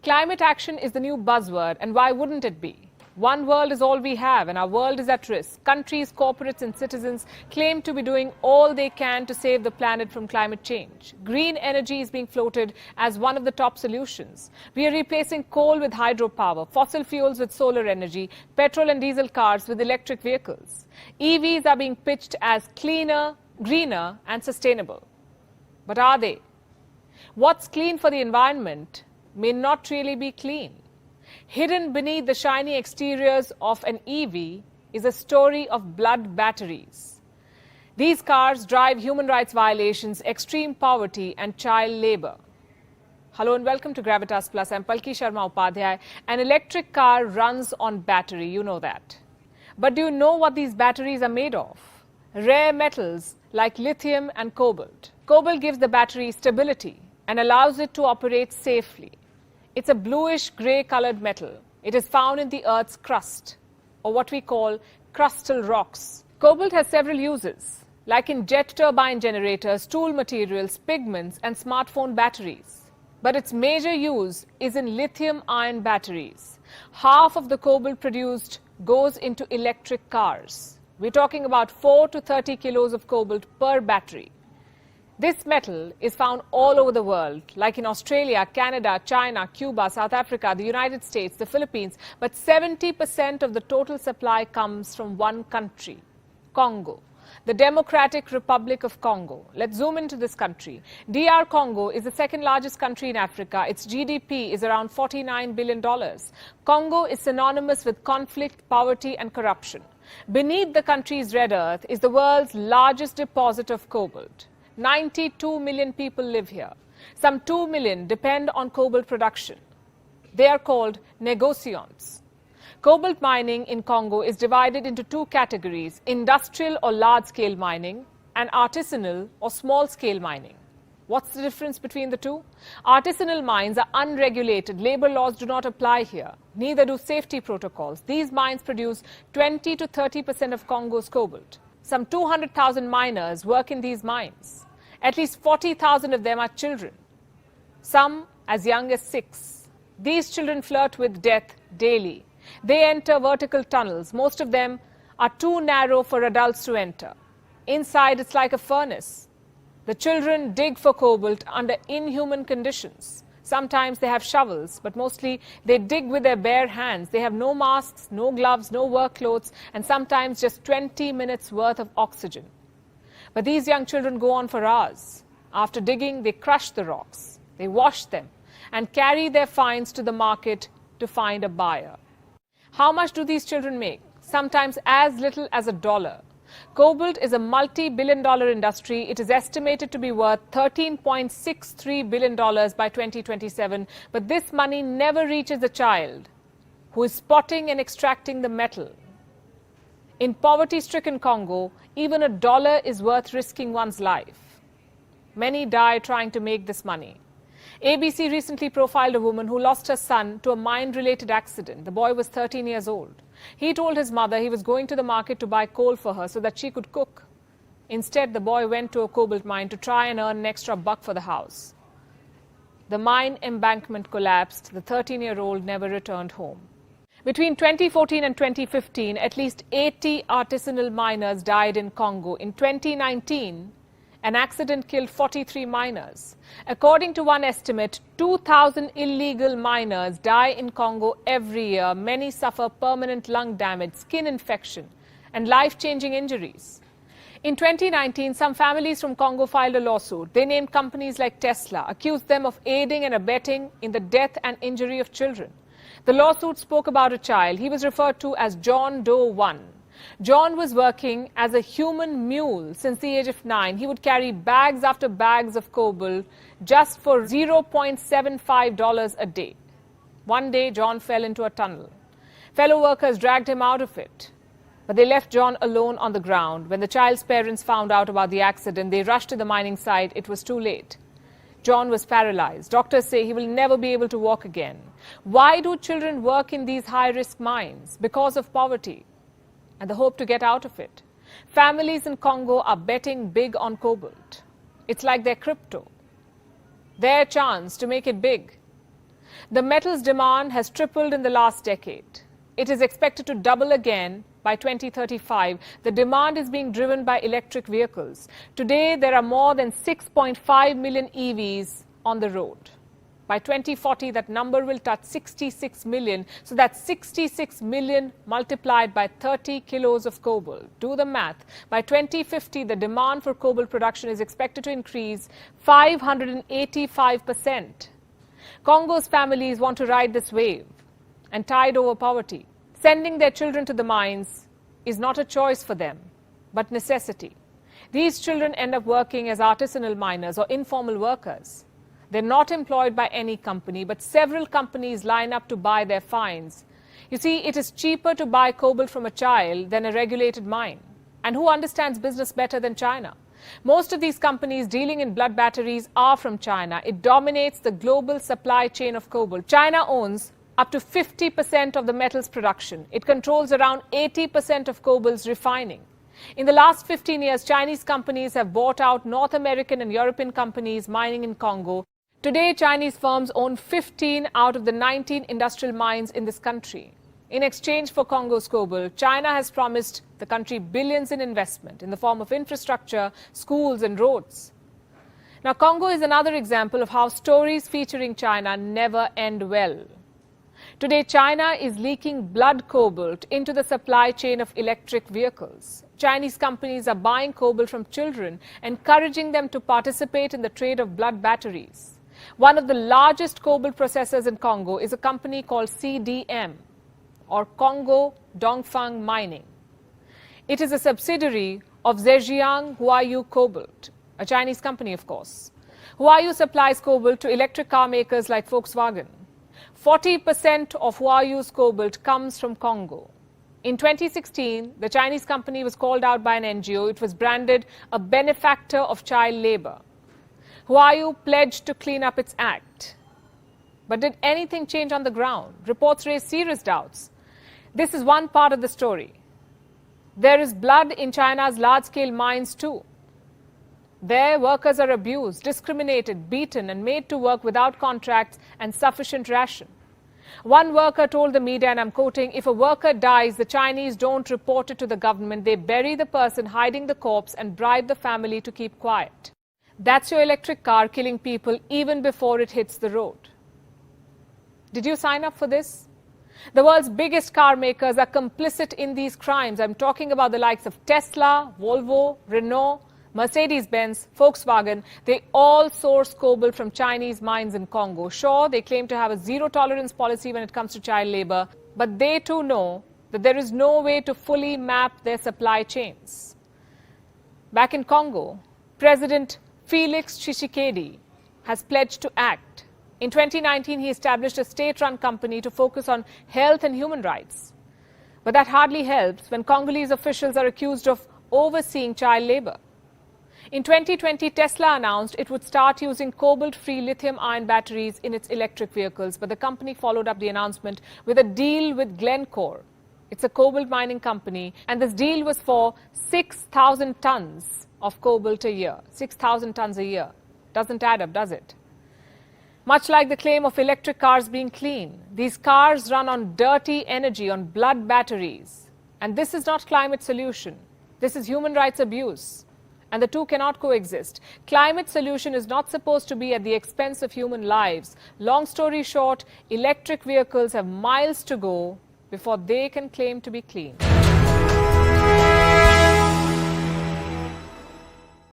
Climate action is the new buzzword, and why wouldn't it be? One world is all we have, and our world is at risk. Countries, corporates and citizens claim to be doing all they can to save the planet from climate change. Green energy is being floated as one of the top solutions. We are replacing coal with hydropower, fossil fuels with solar energy, petrol and diesel cars with electric vehicles. EVs are being pitched as cleaner, greener and sustainable. But are they? What's clean for the environment may not really be clean. Hidden beneath the shiny exteriors of an EV is a story of blood batteries. These cars drive human rights violations, extreme poverty and child labor. Hello and welcome to Gravitas Plus. I'm Palki Sharma Upadhyay. An electric car runs on battery, you know that. But do you know what these batteries are made of? Rare metals like lithium and cobalt. Cobalt gives the battery stability and allows it to operate safely. It's a bluish-grey colored metal. It is found in the Earth's crust, or what we call crustal rocks. Cobalt has several uses, like in jet turbine generators, tool materials, pigments, and smartphone batteries. But its major use is in lithium-ion batteries. Half of the cobalt produced goes into electric cars. We're talking about 4 to 30 kilos of cobalt per battery. This metal is found all over the world, like in Australia, Canada, China, Cuba, South Africa, the United States, the Philippines. But 70% of the total supply comes from one country, Congo, the Democratic Republic of Congo. Let's zoom into this country. DR Congo is the second largest country in Africa. Its GDP is around $49 billion. Congo is synonymous with conflict, poverty and corruption. Beneath the country's red earth is the world's largest deposit of cobalt. 92 million people live here. Some 2 million depend on cobalt production. They are called negociants. Cobalt mining in Congo is divided into two categories: industrial or large-scale mining and artisanal or small-scale mining. What's the difference between the two? Artisanal mines are unregulated. Labor laws do not apply here. Neither do safety protocols. These mines produce 20 to 30% of Congo's cobalt. Some 200,000 miners work in these mines. At least 40,000 of them are children, some as young as 6. These children flirt with death daily. They enter vertical tunnels. Most of them are too narrow for adults to enter. Inside, it's like a furnace. The children dig for cobalt under inhuman conditions. Sometimes they have shovels, but mostly they dig with their bare hands. They have no masks, no gloves, no work clothes, and sometimes just 20 minutes worth of oxygen. But these young children go on for hours. After digging, they crush the rocks. They wash them and carry their finds to the market to find a buyer. How much do these children make? Sometimes as little as $1. Cobalt is a multi-billion-dollar industry. It is estimated to be worth $13.63 billion by 2027. But this money never reaches the child who is spotting and extracting the metal. In poverty-stricken Congo, even $1 is worth risking one's life. Many die trying to make this money. ABC recently profiled a woman who lost her son to a mine-related accident. The boy was 13 years old. He told his mother he was going to the market to buy coal for her so that she could cook. Instead, the boy went to a cobalt mine to try and earn an extra buck for the house. The mine embankment collapsed. The 13-year-old never returned home. Between 2014 and 2015, at least 80 artisanal miners died in Congo. In 2019, an accident killed 43 miners. According to one estimate, 2,000 illegal miners die in Congo every year. Many suffer permanent lung damage, skin infection, and life-changing injuries. In 2019, some families from Congo filed a lawsuit. They named companies like Tesla, accused them of aiding and abetting in the death and injury of children. The lawsuit spoke about a child. He was referred to as John Doe 1. John was working as a human mule since the age of 9. He would carry bags after bags of cobalt just for $0.75 a day. One day, John fell into a tunnel. Fellow workers dragged him out of it. But they left John alone on the ground. When the child's parents found out about the accident, they rushed to the mining site. It was too late. John was paralyzed. Doctors say he will never be able to walk again. Why do children work in these high-risk mines? Because of poverty and the hope to get out of it. Families in Congo are betting big on cobalt. It's like their crypto, their chance to make it big. The metal's demand has tripled in the last decade. It is expected to double again by 2035. The demand is being driven by electric vehicles. Today, there are more than 6.5 million EVs on the road. By 2040, that number will touch 66 million. So that's 66 million multiplied by 30 kilos of cobalt. Do the math. By 2050, the demand for cobalt production is expected to increase 585%. Congo's families want to ride this wave and tide over poverty. Sending their children to the mines is not a choice for them, but necessity. These children end up working as artisanal miners or informal workers. They're not employed by any company, but several companies line up to buy their finds. You see, it is cheaper to buy cobalt from a child than a regulated mine. And who understands business better than China? Most of these companies dealing in blood batteries are from China. It dominates the global supply chain of cobalt. China owns up to 50% of the metal's production. It controls around 80% of cobalt's refining. In the last 15 years, Chinese companies have bought out North American and European companies mining in Congo. Today, Chinese firms own 15 out of the 19 industrial mines in this country. In exchange for Congo's cobalt, China has promised the country billions in investment in the form of infrastructure, schools and roads. Now, Congo is another example of how stories featuring China never end well. Today, China is leaking blood cobalt into the supply chain of electric vehicles. Chinese companies are buying cobalt from children, encouraging them to participate in the trade of blood batteries. One of the largest cobalt processors in Congo is a company called CDM, or Congo Dongfang Mining. It is a subsidiary of Zhejiang Huayu Cobalt, a Chinese company, of course. Huayu supplies cobalt to electric car makers like Volkswagen. 40% of Huayu's cobalt comes from Congo. In 2016, the Chinese company was called out by an NGO. It was branded a benefactor of child labor. Huayu pledged to clean up its act. But did anything change on the ground? Reports raise serious doubts. This is one part of the story. There is blood in China's large-scale mines too. There, workers are abused, discriminated, beaten and made to work without contracts and sufficient ration. One worker told the media, and I'm quoting, "If a worker dies, the Chinese don't report it to the government. They bury the person, hiding the corpse, and bribe the family to keep quiet." That's your electric car killing people even before it hits the road. Did you sign up for this? The world's biggest car makers are complicit in these crimes. I'm talking about the likes of Tesla, Volvo, Renault, Mercedes-Benz, Volkswagen. They all source cobalt from Chinese mines in Congo. Sure, they claim to have a zero-tolerance policy when it comes to child labor, but they too know that there is no way to fully map their supply chains. Back in Congo, President Felix Tshisekedi has pledged to act. In 2019, he established a state-run company to focus on health and human rights. But that hardly helps when Congolese officials are accused of overseeing child labor. In 2020, Tesla announced it would start using cobalt-free lithium-ion batteries in its electric vehicles, but the company followed up the announcement with a deal with Glencore. It's a cobalt mining company, and this deal was for 6,000 tons of cobalt a year. 6,000 tons a year. Doesn't add up, does it? Much like the claim of electric cars being clean, these cars run on dirty energy, on blood batteries. And this is not climate solution. This is human rights abuse. And the two cannot coexist. Climate solution is not supposed to be at the expense of human lives. Long story short, electric vehicles have miles to go before they can claim to be clean.